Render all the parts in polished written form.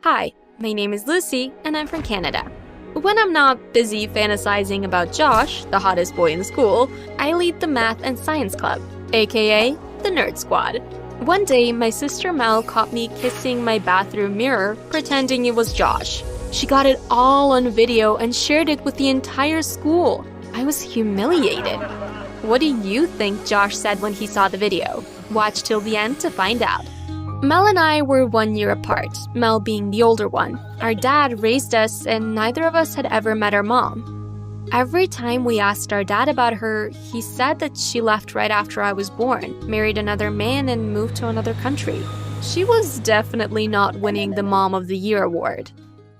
Hi, my name is Lucy, and I'm from Canada. When I'm not busy fantasizing about Josh, the hottest boy in school, I lead the math and science club, aka the Nerd Squad. One day, my sister Mel caught me kissing my bathroom mirror, pretending it was Josh. She got it all on video and shared it with the entire school. I was humiliated. What do you think Josh said when he saw the video? Watch till the end to find out. Mel and I were 1 year apart, Mel being the older one. Our dad raised us, and neither of us had ever met our mom. Every time we asked our dad about her, he said that she left right after I was born, married another man, and moved to another country. She was definitely not winning the Mom of the Year award.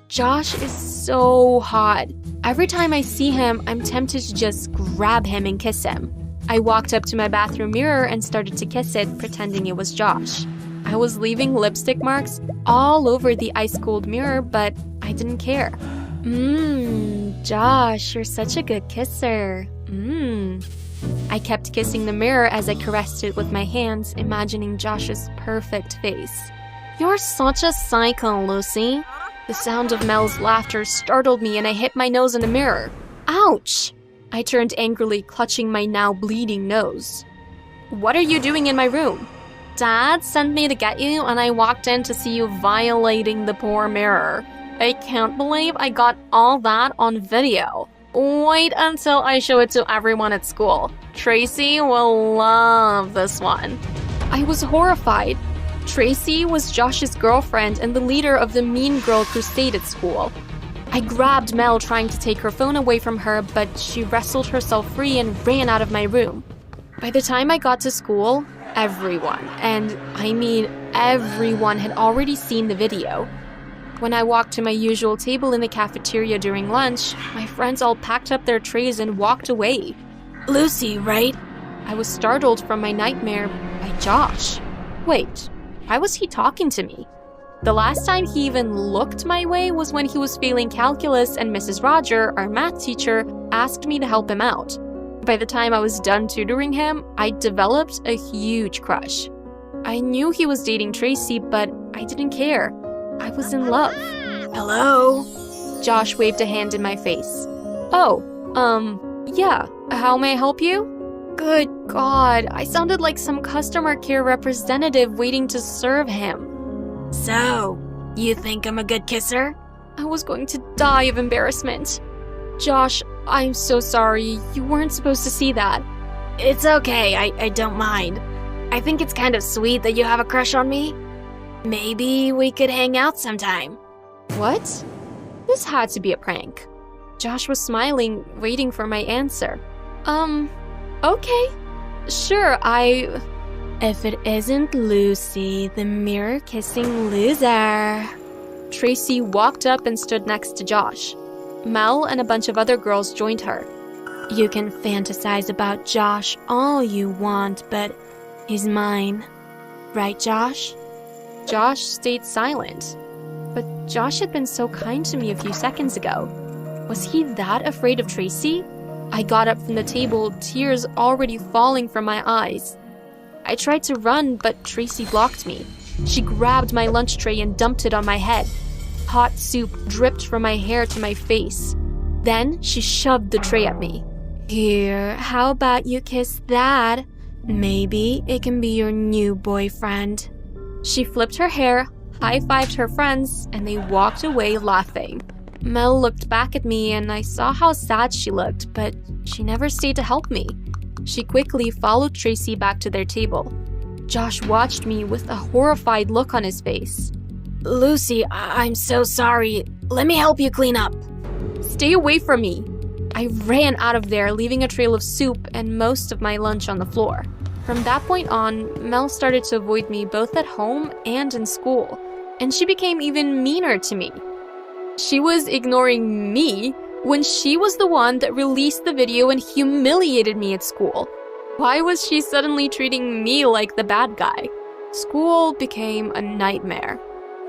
Josh is so hot. Every time I see him, I'm tempted to just grab him and kiss him. I walked up to my bathroom mirror and started to kiss it, pretending it was Josh. I was leaving lipstick marks all over the ice-cold mirror, but I didn't care. Josh, you're such a good kisser. I kept kissing the mirror as I caressed it with my hands, imagining Josh's perfect face. You're such a psycho, Lucy. The sound of Mel's laughter startled me and I hit my nose in the mirror. Ouch! I turned angrily, clutching my now bleeding nose. What are you doing in my room? Dad sent me to get you and I walked in to see you violating the poor mirror. I can't believe I got all that on video. Wait until I show it to everyone at school. Tracy will love this one. I was horrified. Tracy was Josh's girlfriend and the leader of the Mean Girl Crusade at school. I grabbed Mel, trying to take her phone away from her, but she wrestled herself free and ran out of my room. By the time I got to school, everyone, and I mean everyone, had already seen the video. When I walked to my usual table in the cafeteria during lunch, my friends all packed up their trays and walked away. Lucy, right? I was startled from my nightmare by Josh. Wait, why was he talking to me? The last time he even looked my way was when he was failing calculus and Mrs. Roger, our math teacher, asked me to help him out. By the time I was done tutoring him, I developed a huge crush. I knew he was dating Tracy, but I didn't care. I was in love. Hello? Josh waved a hand in my face. Oh, yeah, how may I help you? Good God, I sounded like some customer care representative waiting to serve him. So, you think I'm a good kisser? I was going to die of embarrassment. Josh, I'm so sorry. You weren't supposed to see that. It's okay, I don't mind. I think it's kind of sweet that you have a crush on me. Maybe we could hang out sometime. What? This had to be a prank. Josh was smiling, waiting for my answer. Okay. Sure, If it isn't Lucy, the mirror-kissing loser. Tracy walked up and stood next to Josh. Mel and a bunch of other girls joined her. You can fantasize about Josh all you want, but he's mine. Right, Josh? Josh stayed silent. But Josh had been so kind to me a few seconds ago. Was he that afraid of Tracy? I got up from the table, tears already falling from my eyes. I tried to run, but Tracy blocked me. She grabbed my lunch tray and dumped it on my head. Hot soup dripped from my hair to my face. Then she shoved the tray at me. Here, how about you kiss that? Maybe it can be your new boyfriend. She flipped her hair, high-fived her friends, and they walked away laughing. Mel looked back at me and I saw how sad she looked, but she never stayed to help me. She quickly followed Tracy back to their table. Josh watched me with a horrified look on his face. Lucy, I'm so sorry. Let me help you clean up. Stay away from me. I ran out of there, leaving a trail of soup and most of my lunch on the floor. From that point on, Mel started to avoid me both at home and in school, and she became even meaner to me. She was ignoring me when she was the one that released the video and humiliated me at school. Why was she suddenly treating me like the bad guy? School became a nightmare.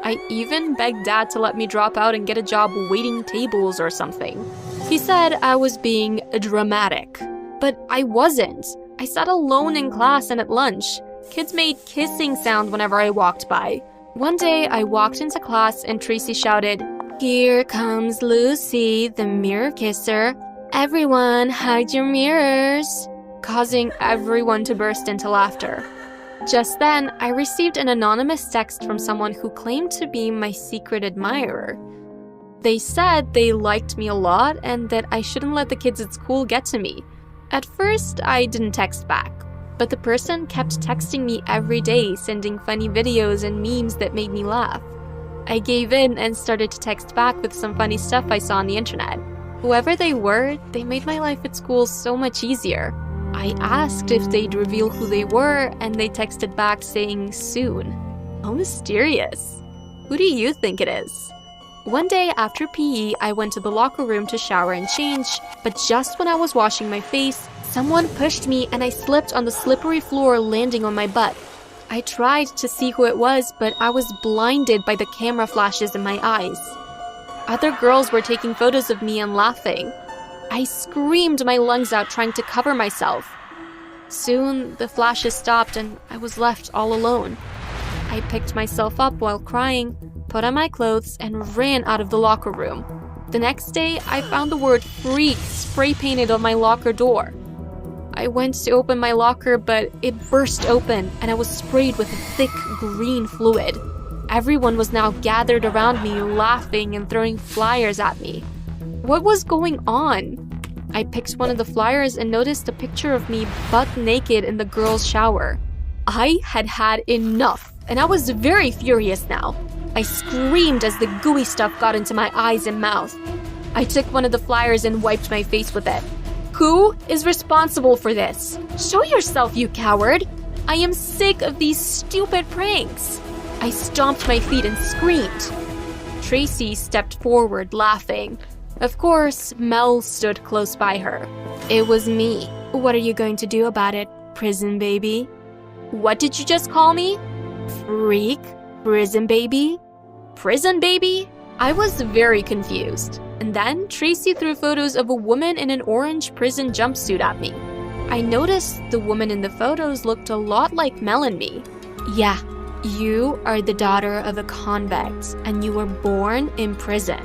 I even begged Dad to let me drop out and get a job waiting tables or something. He said I was being dramatic, but I wasn't. I sat alone in class and at lunch. Kids made kissing sound whenever I walked by. One day, I walked into class and Tracy shouted, "Here comes Lucy, the mirror kisser. Everyone, hide your mirrors," causing everyone to burst into laughter. Just then, I received an anonymous text from someone who claimed to be my secret admirer. They said they liked me a lot and that I shouldn't let the kids at school get to me. At first, I didn't text back, but the person kept texting me every day, sending funny videos and memes that made me laugh. I gave in and started to text back with some funny stuff I saw on the internet. Whoever they were, they made my life at school so much easier. I asked if they'd reveal who they were, and they texted back saying soon. How mysterious. Who do you think it is? One day after PE, I went to the locker room to shower and change, but just when I was washing my face, someone pushed me and I slipped on the slippery floor, landing on my butt. I tried to see who it was, but I was blinded by the camera flashes in my eyes. Other girls were taking photos of me and laughing. I screamed my lungs out trying to cover myself. Soon, the flashes stopped and I was left all alone. I picked myself up while crying, put on my clothes, and ran out of the locker room. The next day, I found the word "freak" spray-painted on my locker door. I went to open my locker, but it burst open and I was sprayed with a thick green fluid. Everyone was now gathered around me, laughing and throwing flyers at me. What was going on? I picked one of the flyers and noticed a picture of me butt naked in the girls' shower. I had had enough, and I was very furious now. I screamed as the gooey stuff got into my eyes and mouth. I took one of the flyers and wiped my face with it. Who is responsible for this? Show yourself, you coward! I am sick of these stupid pranks. I stomped my feet and screamed. Tracy stepped forward, laughing. Of course, Mel stood close by her. It was me. What are you going to do about it, prison baby? What did you just call me? Freak? Prison baby? Prison baby? I was very confused. And then Tracy threw photos of a woman in an orange prison jumpsuit at me. I noticed the woman in the photos looked a lot like Mel and me. Yeah, you are the daughter of a convict, and you were born in prison.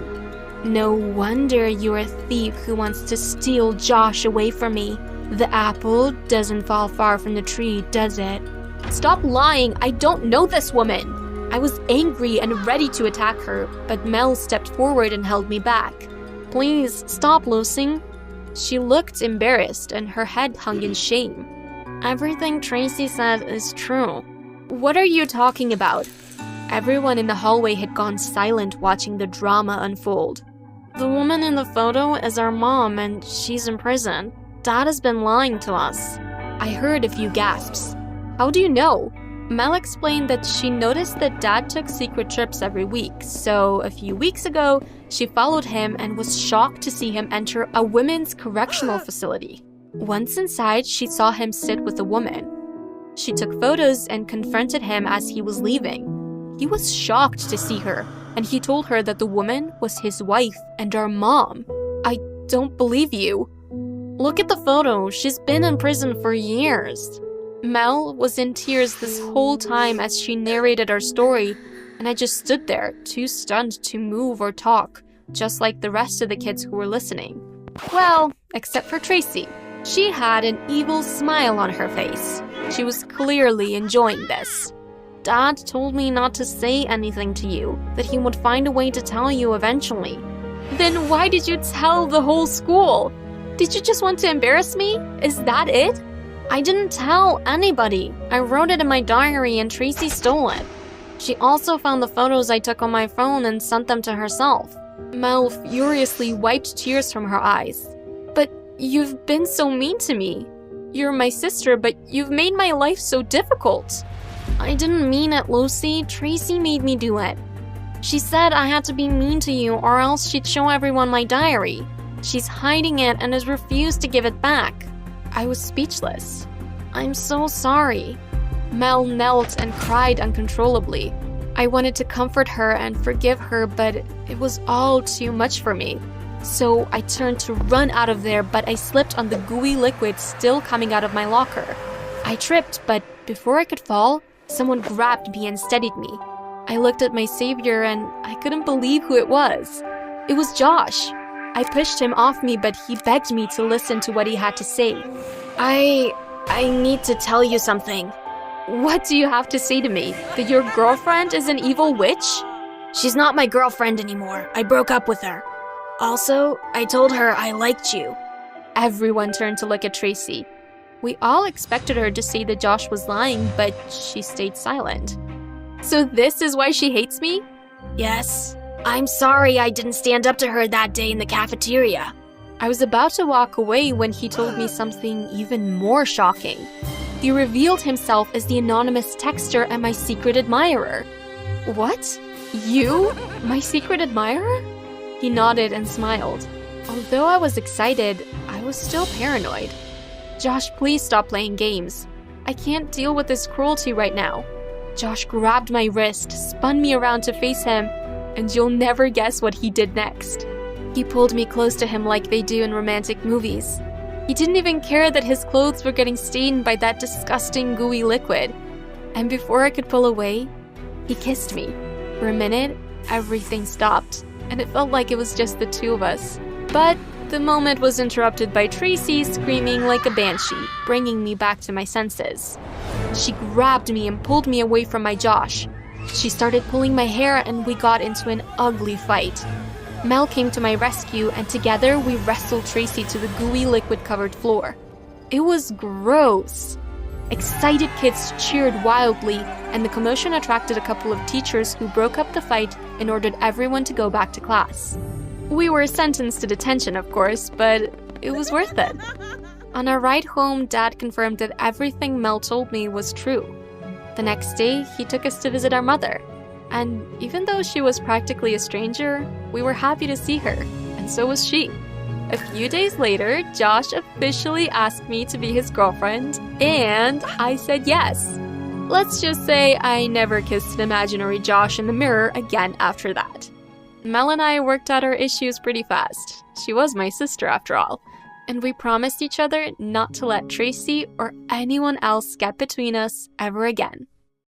No wonder you're a thief who wants to steal Josh away from me. The apple doesn't fall far from the tree, does it? Stop lying, I don't know this woman. I was angry and ready to attack her, but Mel stepped forward and held me back. Please, stop, Lucy. She looked embarrassed and her head hung in shame. Everything Tracy said is true. What are you talking about? Everyone in the hallway had gone silent watching the drama unfold. The woman in the photo is our mom and she's in prison. Dad has been lying to us. I heard a few gasps. How do you know? Mel explained that she noticed that Dad took secret trips every week, so a few weeks ago, she followed him and was shocked to see him enter a women's correctional facility. Once inside, she saw him sit with a woman. She took photos and confronted him as he was leaving. He was shocked to see her, and he told her that the woman was his wife and our mom. I don't believe you. Look at the photo. She's been in prison for years. Mel was in tears this whole time as she narrated our story, and I just stood there, too stunned to move or talk, just like the rest of the kids who were listening. Well, except for Tracy. She had an evil smile on her face. She was clearly enjoying this. Dad told me not to say anything to you, that he would find a way to tell you eventually. Then why did you tell the whole school? Did you just want to embarrass me? Is that it? I didn't tell anybody. I wrote it in my diary and Tracy stole it. She also found the photos I took on my phone and sent them to herself. Mel furiously wiped tears from her eyes. But you've been so mean to me. You're my sister, but you've made my life so difficult. I didn't mean it, Lucy. Tracy made me do it. She said I had to be mean to you or else she'd show everyone my diary. She's hiding it and has refused to give it back. I was speechless. I'm so sorry. Mel knelt and cried uncontrollably. I wanted to comfort her and forgive her, but it was all too much for me. So I turned to run out of there, but I slipped on the gooey liquid still coming out of my locker. I tripped, but before I could fall, someone grabbed me and steadied me. I looked at my savior and I couldn't believe who it was. It was Josh. I pushed him off me, but he begged me to listen to what he had to say. I need to tell you something. What do you have to say to me? That your girlfriend is an evil witch? She's not my girlfriend anymore. I broke up with her. Also, I told her I liked you. Everyone turned to look at Tracy. We all expected her to say that Josh was lying, but she stayed silent. So this is why she hates me? Yes. I'm sorry I didn't stand up to her that day in the cafeteria. I was about to walk away when he told me something even more shocking. He revealed himself as the anonymous texter and my secret admirer. What? You? My secret admirer? He nodded and smiled. Although I was excited, I was still paranoid. Josh, please stop playing games. I can't deal with this cruelty right now. Josh grabbed my wrist, spun me around to face him, and you'll never guess what he did next. He pulled me close to him like they do in romantic movies. He didn't even care that his clothes were getting stained by that disgusting gooey liquid. And before I could pull away, he kissed me. For a minute, everything stopped, and it felt like it was just the two of us. But the moment was interrupted by Tracy screaming like a banshee, bringing me back to my senses. She grabbed me and pulled me away from my Josh. She started pulling my hair and we got into an ugly fight. Mel came to my rescue and together we wrestled Tracy to the gooey liquid-covered floor. It was gross. Excited kids cheered wildly, and the commotion attracted a couple of teachers who broke up the fight and ordered everyone to go back to class. We were sentenced to detention, of course, but it was worth it. On our ride home, Dad confirmed that everything Mel told me was true. The next day, he took us to visit our mother. And even though she was practically a stranger, we were happy to see her, and so was she. A few days later, Josh officially asked me to be his girlfriend, and I said yes. Let's just say I never kissed an imaginary Josh in the mirror again after that. Mel and I worked out our issues pretty fast. She was my sister after all. And we promised each other not to let Tracy or anyone else get between us ever again.